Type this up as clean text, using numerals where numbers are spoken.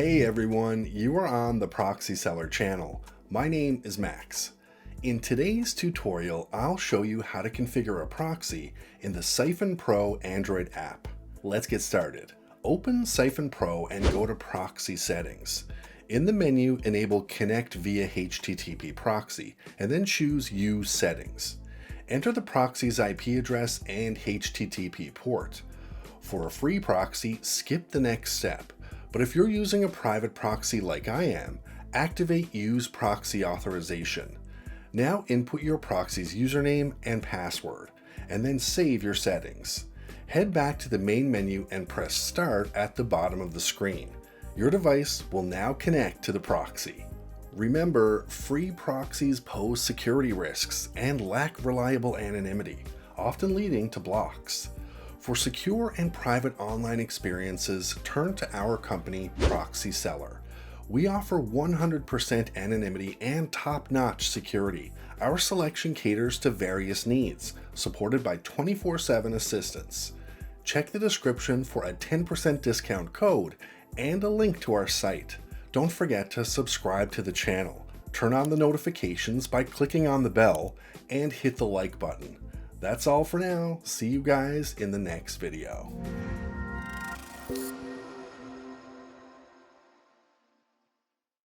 Hey everyone, you are on the Proxy-Seller channel. My name is Max. In today's tutorial, I'll show you how to configure a proxy in the Psiphon Pro Android app. Let's get started. Open Psiphon Pro and go to Proxy Settings. In the menu, enable Connect via HTTP proxy, and then choose Use Settings. Enter the proxy's IP address and HTTP port. For a free proxy, skip the next step. But if you're using a private proxy like I am, activate Use Proxy Authorization. Now input your proxy's username and password, and then save your settings. Head back to the main menu and press Start at the bottom of the screen. Your device will now connect to the proxy. Remember, free proxies pose security risks and lack reliable anonymity, often leading to blocks. For secure and private online experiences, turn to our company, Proxy-Seller. We offer 100% anonymity and top-notch security. Our selection caters to various needs, supported by 24/7 assistance. Check the description for a 10% discount code and a link to our site. Don't forget to subscribe to the channel, turn on the notifications by clicking on the bell, and hit the like button. That's all for now. See you guys in the next video.